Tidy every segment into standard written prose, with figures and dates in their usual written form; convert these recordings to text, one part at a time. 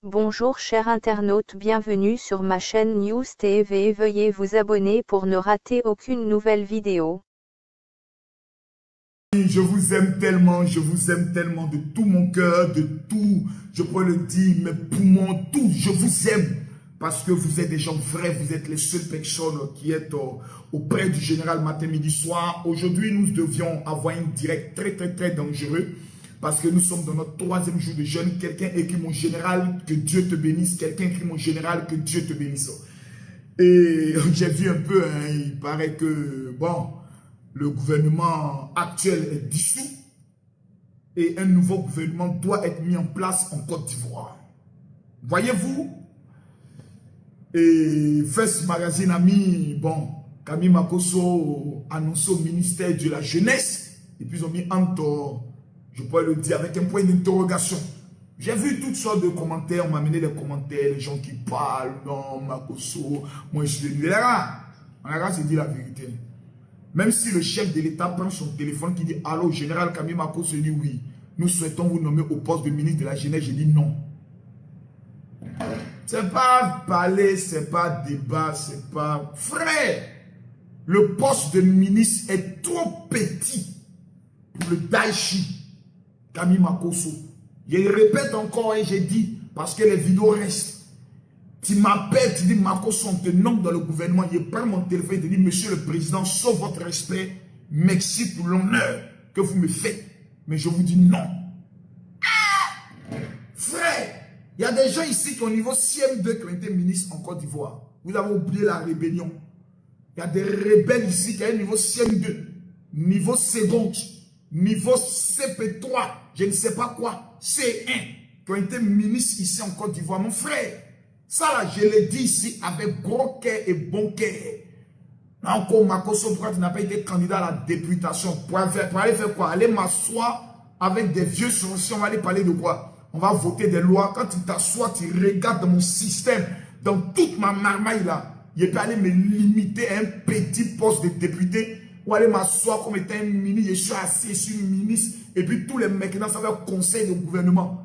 Bonjour chers internautes, bienvenue sur ma chaîne News TV. Veuillez vous abonner pour ne rater aucune nouvelle vidéo. Je vous aime tellement de tout mon cœur, de tout, je pourrais le dire, mes poumons, tout, je vous aime. Parce que vous êtes des gens vrais, vous êtes les seules personnes qui êtes auprès du général matin, midi, soir. Aujourd'hui, nous devions avoir un direct très dangereux. Parce que nous sommes dans notre 3e jour de jeûne. Quelqu'un écrit mon général, que Dieu te bénisse. Quelqu'un écrit mon général, que Dieu te bénisse. Et j'ai vu un peu, hein, il paraît que, bon, le gouvernement actuel est dissous. Et un nouveau gouvernement doit être mis en place en Côte d'Ivoire. Voyez-vous? Et First Magazine a mis, bon, Camille Makosso annoncé au ministère de la Jeunesse. Et puis ils ont mis entre, je pourrais le dire, avec un point d'interrogation. J'ai vu toutes sortes de commentaires, on m'a amené les commentaires, les gens qui parlent, non, Makosso, moi je suis venu. On a se dit la vérité. Même si le chef de l'État prend son téléphone qui dit, allô, général Camille Makosso, dit oui, nous souhaitons vous nommer au poste de ministre de la Jeunesse, j'ai dit non. C'est pas parler, c'est pas débat, c'est pas... Frère, le poste de ministre est trop petit pour le Daichi, Camille Makosso. Je le répète encore et j'ai dit, parce que les vidéos restent. Tu m'appelles, tu dis Makosso, on te nomme dans le gouvernement. Je prends mon téléphone et te dis, monsieur le président, sauf votre respect, merci pour l'honneur que vous me faites. Mais je vous dis non. Frère, il y a des gens ici qui au niveau CM2 qui ont été ministres en Côte d'Ivoire. Vous avez oublié la rébellion. Il y a des rebelles ici qui ont un niveau CM2, niveau seconde, niveau CP3, je ne sais pas quoi, C1, qui ont été ministres ici en Côte d'Ivoire. Mon frère, ça là, je l'ai dit ici avec gros cœur et bon cœur. Encore Makosso, pourquoi tu n'as pas été candidat à la députation? Pour aller faire quoi? Aller m'asseoir avec des vieux sourcils, on va aller parler de quoi? On va voter des lois. Quand tu t'assois, tu regardes dans mon système, dans toute ma marmaille là, je peux aller me limiter à un petit poste de député ou aller m'asseoir comme étant un ministre. Je suis assis, je suis ministre. Et puis tous les mecs, ça va être conseil de gouvernement.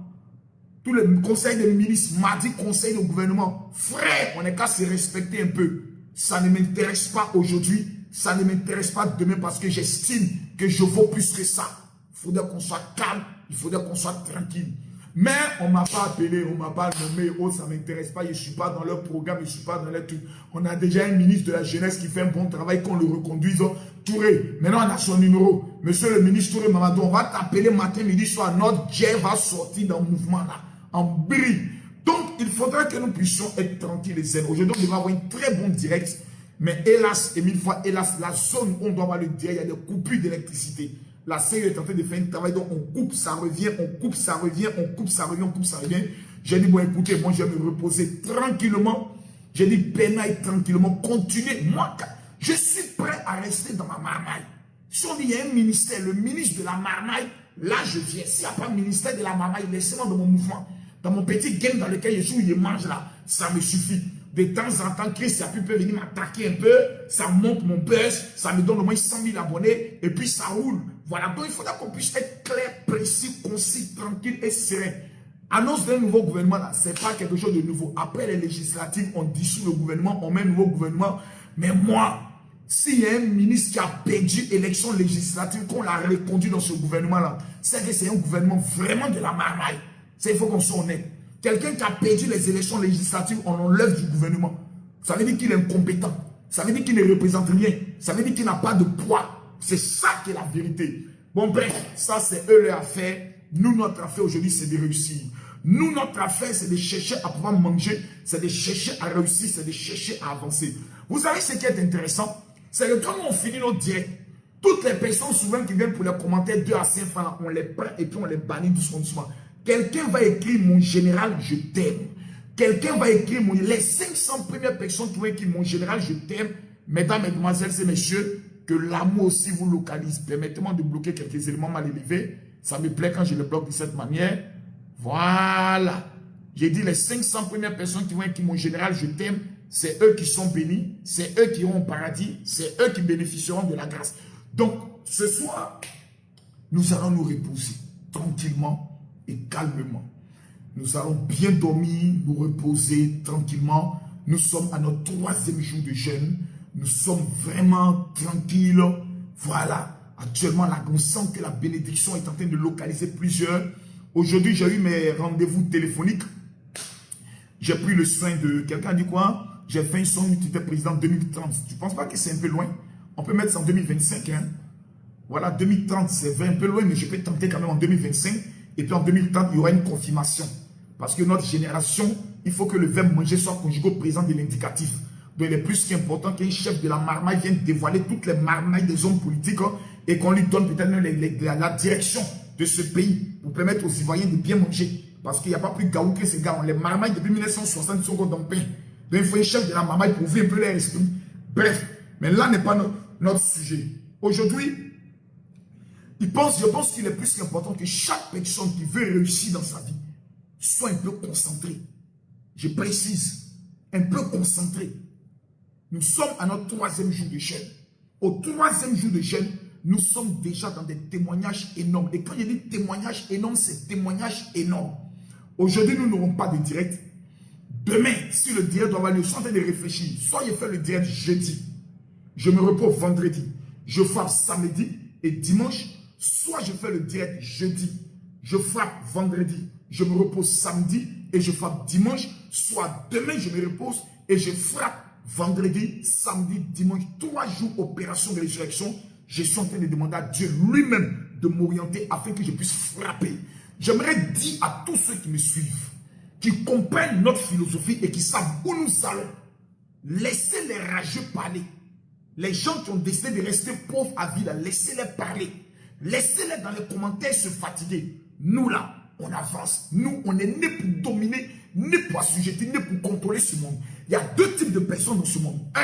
Tous les conseils des ministres, mardi conseil de gouvernement. Frère, on n'est qu'à se respecter un peu. Ça ne m'intéresse pas aujourd'hui. Ça ne m'intéresse pas demain parce que j'estime que je vaux plus que ça. Il faudrait qu'on soit calme. Il faudrait qu'on soit tranquille. Mais on ne m'a pas appelé, on ne m'a pas nommé, oh ça ne m'intéresse pas, je ne suis pas dans leur programme, je ne suis pas dans leur truc. On a déjà un ministre de la Jeunesse qui fait un bon travail, qu'on le reconduise. Touré, maintenant on a son numéro. Monsieur le ministre Touré Mamadou, on va t'appeler matin, midi, soir. Notre Dieu va sortir dans le mouvement là, en brille. Donc il faudra que nous puissions être tranquilles et zen. Aujourd'hui, on devrait avoir un très bon direct. Mais hélas, et mille fois, hélas, la zone où on doit avoir le direct, il y a des coupures d'électricité. La CE est en train de faire un travail, donc on coupe, ça revient, on coupe, ça revient, on coupe, ça revient, on coupe, ça revient. J'ai dit, bon, écoutez, moi, je vais me reposer tranquillement. J'ai dit, penaille tranquillement, continuez. Moi, je suis prêt à rester dans ma marmaille. Si on dit, il y a un ministère, le ministre de la marmaille, là, je viens. S'il n'y a pas de ministère de la marmaille, laissez-moi dans mon mouvement. Dans mon petit game dans lequel je suis, où je mange là, ça me suffit. De temps en temps, Chris peut venir m'attaquer un peu, ça monte mon buzz, ça me donne au moins 100 000 abonnés, et puis ça roule. Voilà, donc il faudra qu'on puisse être clair, précis, concis, tranquille et serein. Annonce d'un nouveau gouvernement, là, c'est pas quelque chose de nouveau. Après les législatives, on dissout le gouvernement, on met un nouveau gouvernement. Mais moi, s'il y a un ministre qui a perdu l'élection législative, qu'on l'a reconduit dans ce gouvernement-là, c'est que c'est un gouvernement vraiment de la marmaille. Il faut qu'on soit honnête. Quelqu'un qui a perdu les élections législatives, on l'enlève du gouvernement. Ça veut dire qu'il est incompétent. Ça veut dire qu'il ne représente rien. Ça veut dire qu'il n'a pas de poids. C'est ça qui est la vérité. Bon, bref, ça c'est eux leur affaire. Nous, notre affaire aujourd'hui, c'est de réussir. Nous, notre affaire, c'est de chercher à pouvoir manger. C'est de chercher à réussir. C'est de chercher à avancer. Vous savez ce qui est intéressant? C'est que quand on finit notre direct, toutes les personnes souvent qui viennent pour les commentaires 2 à 5 francs, on les prend et puis on les bannit doucement. Quelqu'un va écrire mon général, je t'aime. Quelqu'un va écrire les 500 premières personnes qui vont écrire mon général, je t'aime. Mesdames, mesdemoiselles et messieurs, que l'amour aussi vous localise. Permettez-moi de bloquer quelques éléments mal élevés. Ça me plaît quand je le bloque de cette manière. Voilà. J'ai dit les 500 premières personnes qui vont écrire mon général, je t'aime. C'est eux qui sont bénis. C'est eux qui iront au paradis. C'est eux qui bénéficieront de la grâce. Donc, ce soir, nous allons nous reposer tranquillement et calmement. Nous allons bien dormir, nous reposer tranquillement. Nous sommes à notre 3e jour de jeûne. Nous sommes vraiment tranquilles. Voilà. Actuellement, là, on sent que la bénédiction est en train de localiser plusieurs. Aujourd'hui, j'ai eu mes rendez-vous téléphoniques. J'ai pris le soin de... Quelqu'un dit quoi? J'ai fait un son utilitaire président 2030. Tu ne penses pas que c'est un peu loin? On peut mettre ça en 2025. Hein? Voilà, 2030, c'est un peu loin, mais je peux tenter quand même en 2025. Et puis en 2030, il y aura une confirmation. Parce que notre génération, il faut que le verbe manger soit conjugué au présent de l'indicatif. Donc il est plus qu'important qu'un chef de la marmaille vienne dévoiler toutes les marmailles des hommes politiques et qu'on lui donne peut-être la direction de ce pays pour permettre aux Ivoiriens de bien manger. Parce qu'il n'y a pas plus gaou que ces gars. On les marmailles depuis 1960 sont dans le pain. Donc il faut un chef de la marmaille pour ouvrir un peu leur esprit. Bref, mais là n'est pas notre sujet. Aujourd'hui, je pense qu'il est plus qu'important que chaque personne qui veut réussir dans sa vie soit un peu concentrée. Je précise, un peu concentrée. Nous sommes à notre 3e jour de jeûne. Au 3e jour de jeûne, nous sommes déjà dans des témoignages énormes. Et quand je dis témoignages énormes, c'est témoignages énormes. Aujourd'hui, nous n'aurons pas de direct. Demain, si le direct doit avoir lieu, je suis en train de réfléchir. Soit je fais le direct jeudi, je me repose vendredi, je frappe samedi et dimanche. Soit je fais le direct jeudi, je frappe vendredi, je me repose samedi et je frappe dimanche. Soit demain, je me repose et je frappe vendredi, samedi, dimanche. 3 jours opération de résurrection. Je suis en train de demander à Dieu lui-même de m'orienter afin que je puisse frapper. J'aimerais dire à tous ceux qui me suivent, qui comprennent notre philosophie et qui savent où nous allons, laissez les rageux parler. Les gens qui ont décidé de rester pauvres à vie, laissez-les parler. Laissez-les dans les commentaires se fatiguer. Nous là, on avance. Nous, on est nés pour dominer, nés pour assujettir, nés pour contrôler ce monde. Il y a 2 types de personnes dans ce monde. 1,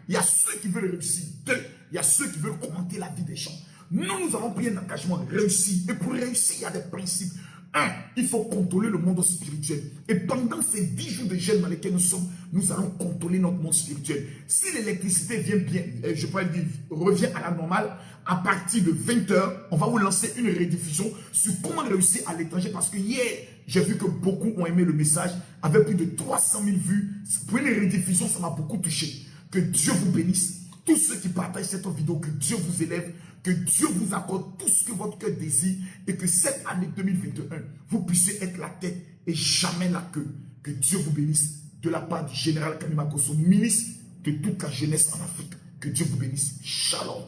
il y a ceux qui veulent réussir. 2, il y a ceux qui veulent commenter la vie des gens. Nous avons pris un engagement réussi. Et pour réussir, il y a des principes. 1, il faut contrôler le monde spirituel. Et pendant ces 10 jours de jeûne dans lesquels nous sommes, nous allons contrôler notre monde spirituel. Si l'électricité vient bien, je pourrais dire, revient à la normale, à partir de 20 h, on va vous lancer une rediffusion sur comment réussir à l'étranger. Parce que hier, j'ai vu que beaucoup ont aimé le message, avec plus de 300 000 vues. Pour une rediffusion, ça m'a beaucoup touché. Que Dieu vous bénisse. Tous ceux qui partagent cette vidéo, que Dieu vous élève, que Dieu vous accorde tout ce que votre cœur désire et que cette année 2021, vous puissiez être la tête et jamais la queue. Que Dieu vous bénisse de la part du général Kanima Kosso, ministre de toute la jeunesse en Afrique. Que Dieu vous bénisse. Shalom.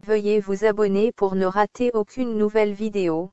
Veuillez vous abonner pour ne rater aucune nouvelle vidéo.